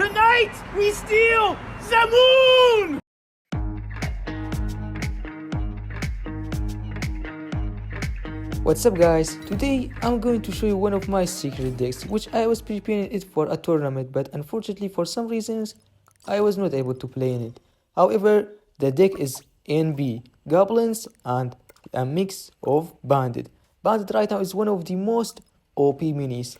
Tonight, we steal the moon! What's up guys, today I'm going to show you one of my secret decks which I was preparing it for a tournament, but unfortunately for some reasons I was not able to play in it. However, the deck is NB, Goblins and a mix of Bandit. Bandit right now is one of the most OP minis,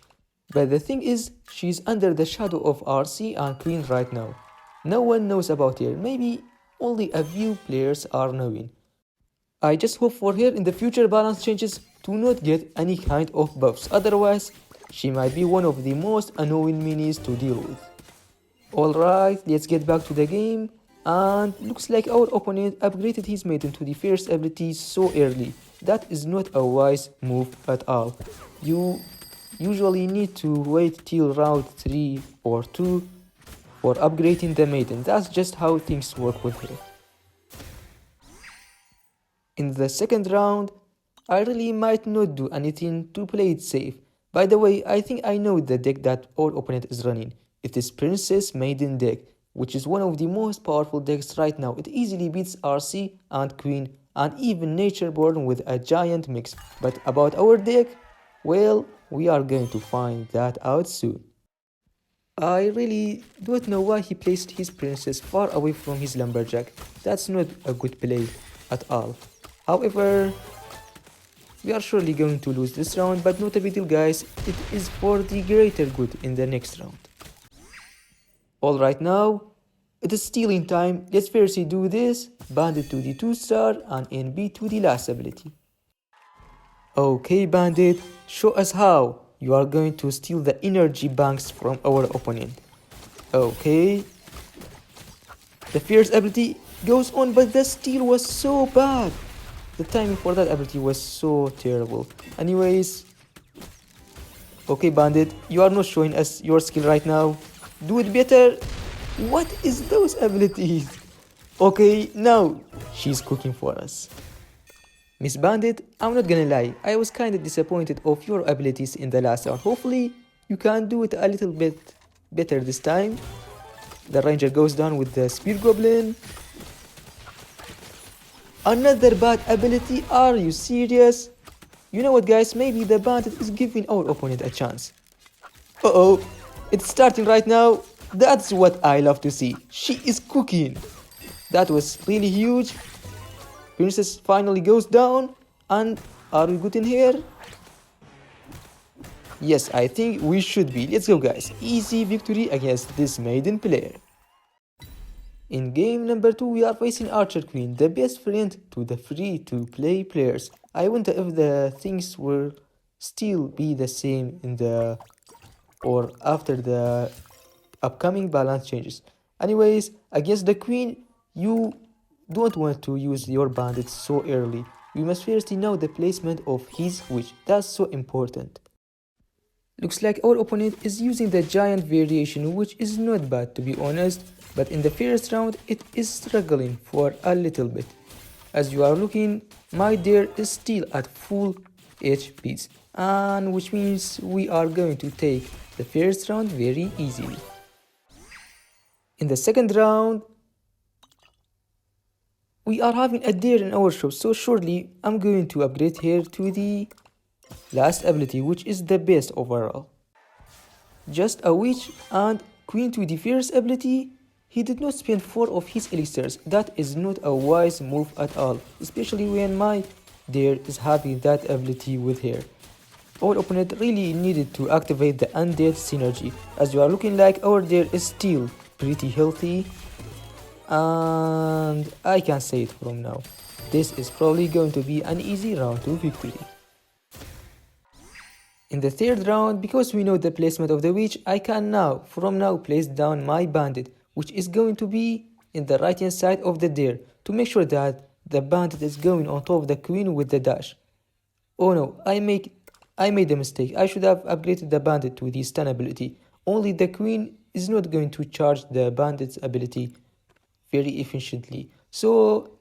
but the thing is she's under the shadow of RC and Queen right now. No one knows about her, maybe only a few players are knowing. I just hope for her in the future balance changes to not get any kind of buffs, otherwise she might be one of the most annoying minis to deal with. Alright, let's get back to the game, and looks like our opponent upgraded his Maiden to the first ability so early. That is not a wise move at all. You usually need to wait till round 3 or 2 for upgrading the Maiden. That's just how things work with her. In the second round, I really might not do anything to play it safe. By the way, I think I know the deck that our opponent is running. It is Princess Maiden deck, which is one of the most powerful decks right now. It easily beats RC and Queen and even Natureborn with a giant mix. But about our deck, well, we are going to find that out soon. I really don't know why he placed his princess far away from his lumberjack. That's not a good play at all. However, we are surely going to lose this round, but not a big deal guys, it is for the greater good in the next round. Alright, now, it is stealing time. Let's first do this, Bandit to the 2-star and NB to the last ability. Okay Bandit, show us how you are going to steal the energy banks from our opponent. Okay. The first ability goes on, but the steal was so bad. The timing for that ability was so terrible. Anyways, okay Bandit, you are not showing us your skill right now. Do it better. What is those abilities? Okay, now she's cooking for us. Miss Bandit, I'm not gonna lie, I was kinda disappointed of your abilities in the last round. Hopefully you can do it a little bit better this time. The ranger goes down with the spear goblin. Another bad ability, are you serious? You know what guys, maybe the bandit is giving our opponent a chance. Uh-oh, it's starting right now. That's what I love to see. She is cooking. That was really huge. Princess finally goes down, and are we good in here? Yes, I think we should be. Let's go guys, easy victory against this maiden player. In game number 2, we are facing Archer Queen, the best friend to the free-to-play players. I wonder if the things will still be the same in the or after the upcoming balance changes. Anyways, against the Queen, you don't want to use your bandits so early. We must first know the placement of his witch. That's so important. Looks like our opponent is using the giant variation, which is not bad to be honest, but in the first round it is struggling for a little bit. As you are looking, my deer is still at full HPs, and which means we are going to take the first round very easily. In the second round, we are having a deer in our shop, so surely I'm going to upgrade her to the last ability, which is the best overall. Just a witch and queen to the first ability. He did not spend 4 of his elixirs. That is not a wise move at all, especially when my deer is having that ability with her. Our opponent really needed to activate the undead synergy. As you are looking like our deer is still pretty healthy, and I can say it from now, this is probably going to be an easy round to victory. In the third round, because we know the placement of the witch, I can from now place down my bandit, which is going to be in the right hand side of the deer, to make sure that the bandit is going on top of the queen with the dash. Oh no, I made a mistake. I should have upgraded the bandit to the stun ability. Only the queen is not going to charge the bandit's ability very efficiently. So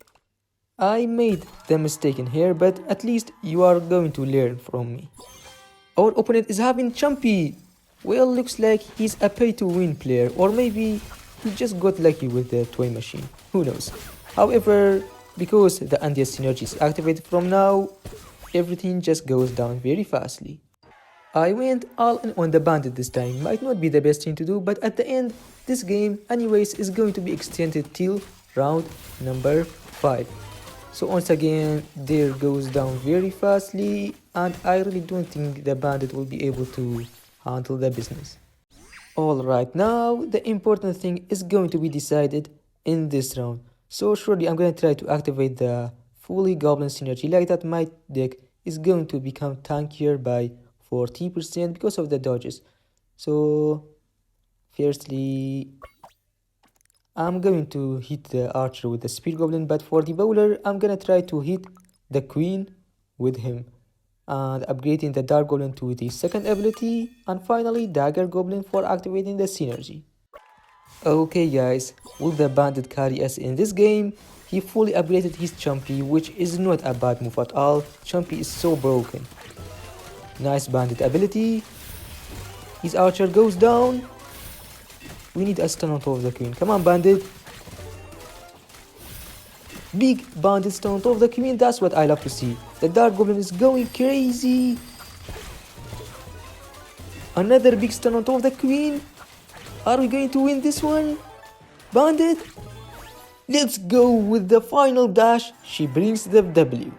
I made the mistake in here, but at least you are going to learn from me. Our opponent is having Chumpy. Well, looks like he's a pay-to-win player, or maybe he just got lucky with the toy machine. Who knows? However, because the Andia synergy is activated from now, everything just goes down very fastly. I went all in on the Bandit this time. Might not be the best thing to do, but at the end, this game anyways is going to be extended till round number 5. So once again, there goes down very fastly, and I really don't think the Bandit will be able to handle the business. Alright, now the important thing is going to be decided in this round. So surely I'm gonna try to activate the fully Goblin synergy, like that my deck is going to become tankier by 40% because of the dodges. So firstly, I'm going to hit the archer with the spear goblin, but for the bowler I'm gonna try to hit the queen with him, and upgrading the dark goblin to the second ability, and finally dagger goblin for activating the synergy. Okay guys, will the bandit carry us in this game? He fully upgraded his Chumpy, which is not a bad move at all. Chumpy is so broken. Nice bandit ability. His archer goes down. We need a stun on top of the queen. Come on, bandit. Big bandit stun on top of the queen. That's what I love to see. The dark goblin is going crazy. Another big stun on top of the queen. Are we going to win this one? Bandit? Let's go with the final dash. She brings the W.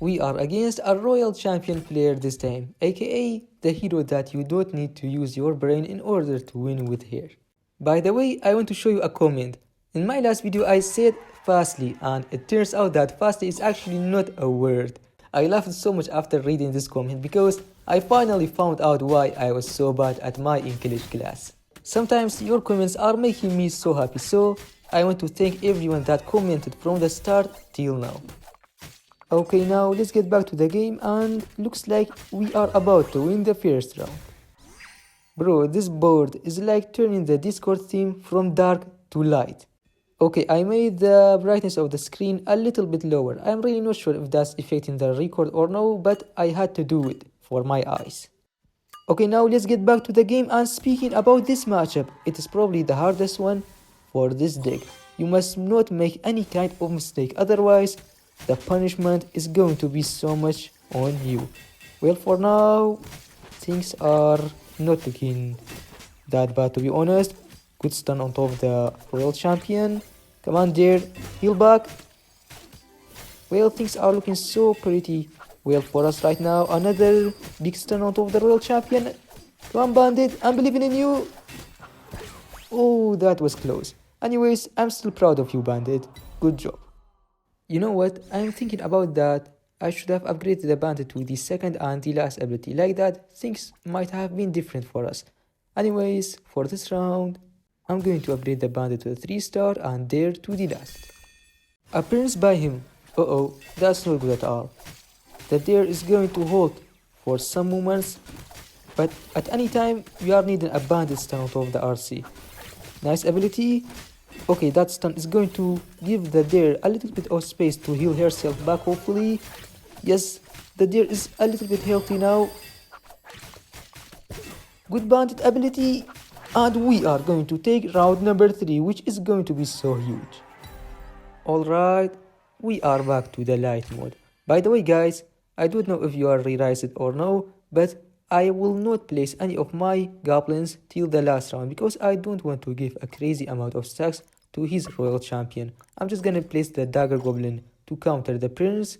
We are against a royal champion player this time, aka the hero that you don't need to use your brain in order to win with here. By the way, I want to show you a comment. In my last video I said fastly, and it turns out that fastly is actually not a word. I laughed so much after reading this comment because I finally found out why I was so bad at my English class. Sometimes your comments are making me so happy, so I want to thank everyone that commented from the start till now. Okay, now let's get back to the game, and looks like we are about to win the first round. Bro, this board is like turning the Discord theme from dark to light. Okay, I made the brightness of the screen a little bit lower. I'm really not sure if that's affecting the record or no, but I had to do it for my eyes. Okay, now let's get back to the game, and speaking about this matchup, it is probably the hardest one for this deck. You must not make any kind of mistake, otherwise the punishment is going to be so much on you. Well, for now, things are not looking that bad, to be honest. Good stun on top of the royal champion. Come on there, heal back. Well, things are looking so pretty well for us right now. Another big stun on top of the royal champion. Come on, bandit, I'm believing in you. Oh, that was close. Anyways, I'm still proud of you, bandit. Good job. You know what, I'm thinking about that. I should have upgraded the bandit with the second and the last ability. Like that, things might have been different for us. Anyways, for this round, I'm going to upgrade the bandit to a 3-star and dare to the last. Appearance by him. Uh-oh, that's not good at all. The dare is going to hold for some moments, but at any time we are needing a bandit stun on top of the RC. Nice ability. Okay, that stun is going to give the dare a little bit of space to heal herself back, hopefully. Yes, the dare is a little bit healthy now. Good bandit ability. And we are going to take round number 3, which is going to be so huge. Alright, we are back to the light mode. By the way guys, I don't know if you are re-raised or no, but I will not place any of my goblins till the last round because I don't want to give a crazy amount of stacks to his royal champion. I'm just gonna place the dagger goblin to counter the prince,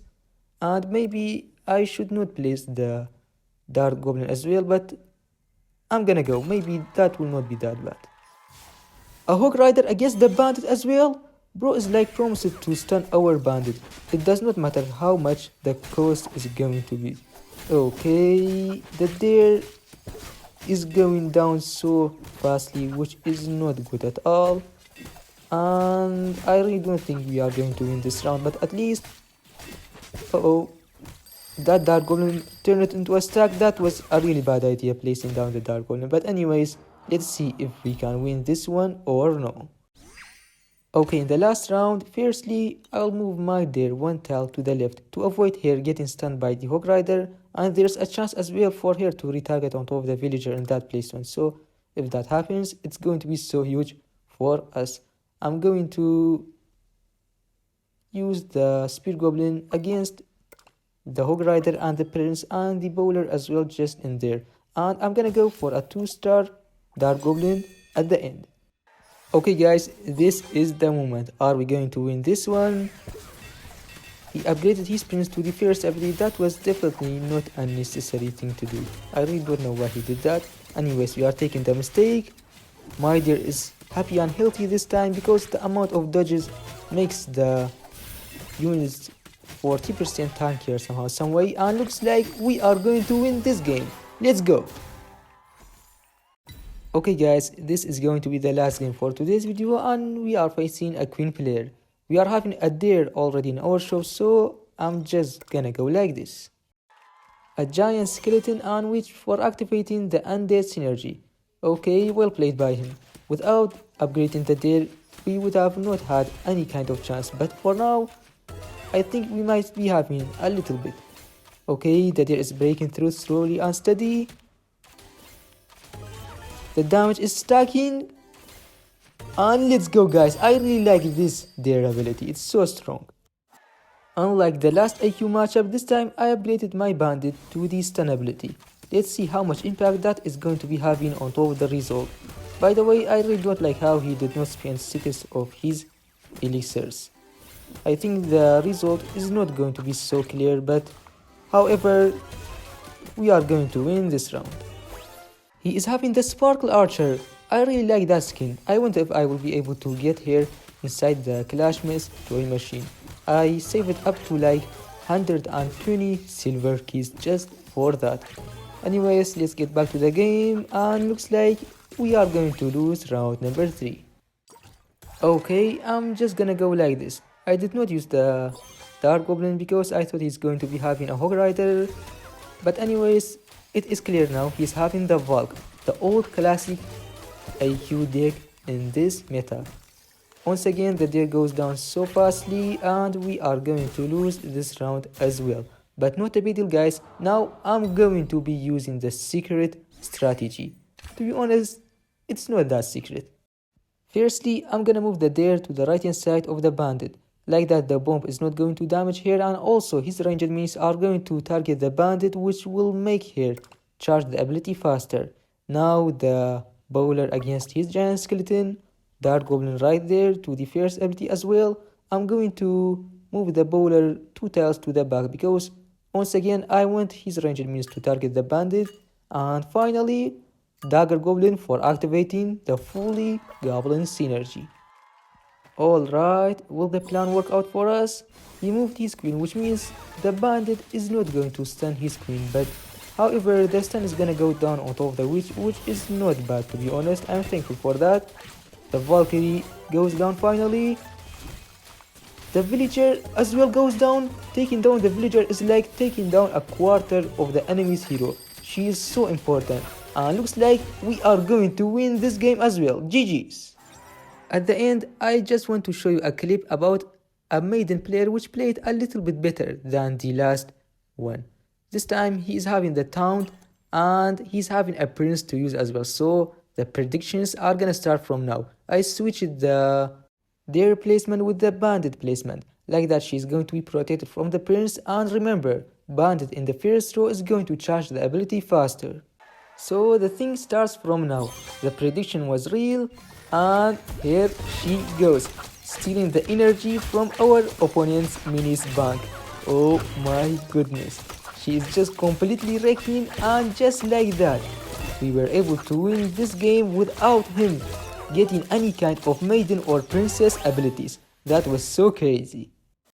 and maybe I should not place the dark goblin as well, but I'm gonna go. Maybe that will not be that bad. A hog rider against the bandit as well? Bro is like promised to stun our bandit. It does not matter how much the cost is going to be. Okay, the dare is going down so fastly, which is not good at all. And I really don't think we are going to win this round, but at least... Uh-oh. That dark goblin turned it into a stack. That was a really bad idea, placing down the dark goblin. But anyways, let's see if we can win this one or no. Okay, in the last round, firstly, I'll move my deer one tile to the left to avoid her getting stunned by the Hog Rider, and there's a chance as well for her to retarget on top of the villager in that placement. So if that happens, it's going to be so huge for us. I'm going to use the Spear Goblin against the Hog Rider and the Prince and the Bowler as well just in there. And I'm gonna go for a 2-star Dark Goblin at the end. Okay guys, this is the moment. Are we going to win this one? He upgraded his prince to the first ability. That was definitely not a necessary thing to do. I really don't know why he did that. Anyways, we are taking the mistake. My dear is happy and healthy this time because the amount of dodges makes the units 40% tankier somehow, some way, and looks like we are going to win this game. Let's go. Okay guys, this is going to be the last game for today's video, and we are facing a queen player. We are having a deer already in our shop, so I'm just gonna go like this. A giant skeleton and witch for activating the undead synergy. Okay, well played by him. Without upgrading the deer, we would have not had any kind of chance, but for now, I think we might be having a little bit. Okay, the deer is breaking through slowly and steady. The damage is stacking. And let's go guys, I really like this deer ability, it's so strong. Unlike the last AQ matchup, this time I upgraded my bandit to the stun ability. Let's see how much impact that is going to be having on top of the result. By the way, I really don't like how he did not spend 6 of his elixirs. I think the result is not going to be so clear, but however, we are going to win this round. He is having the Sparkle Archer. I really like that skin. I wonder if I will be able to get her inside the Clash Mess toy machine. I saved it up to like 120 silver keys just for that. Anyways, let's get back to the game, and looks like we are going to lose round number 3. Okay, I'm just gonna go like this. I did not use the Dark Goblin because I thought he's going to be having a Hog Rider. But anyways, it is clear now he's having the Valk, the old classic AQ deck in this meta. Once again, the deck goes down so fastly, and we are going to lose this round as well. But not a big deal guys, now I'm going to be using the secret strategy. To be honest, it's not that secret. Firstly, I'm gonna move the deer to the right hand side of the bandit. Like that, the bomb is not going to damage her, and also his ranged minis are going to target the bandit, which will make her charge the ability faster. Now the bowler against his giant skeleton, Dark Goblin right there to the first ability as well. I'm going to move the bowler 2 tiles to the back because once again I want his ranged minis to target the bandit. And finally, Dagger Goblin for activating the fully Goblin synergy. Alright, will the plan work out for us? He moved his queen, which means the bandit is not going to stun his queen, but however the stun is gonna go down on top of the witch, which is not bad to be honest. I'm thankful for that. The Valkyrie goes down finally. The villager as well goes down. Taking down the villager is like taking down a quarter of the enemy's hero. She is so important, and looks like we are going to win this game as well. GG's. At the end, I just want to show you a clip about a Maiden player which played a little bit better than the last one. This time he is having the taunt and he's having a prince to use as well. So the predictions are gonna start from now. I switched their placement with the bandit placement. Like that, she's going to be protected from the prince, and remember, bandit in the first row is going to charge the ability faster. So the thing starts from now. The prediction was real, and here she goes, stealing the energy from our opponent's minis bank. Oh my goodness, she is just completely wrecking, and just like that, we were able to win this game without him getting any kind of maiden or princess abilities. That was so crazy.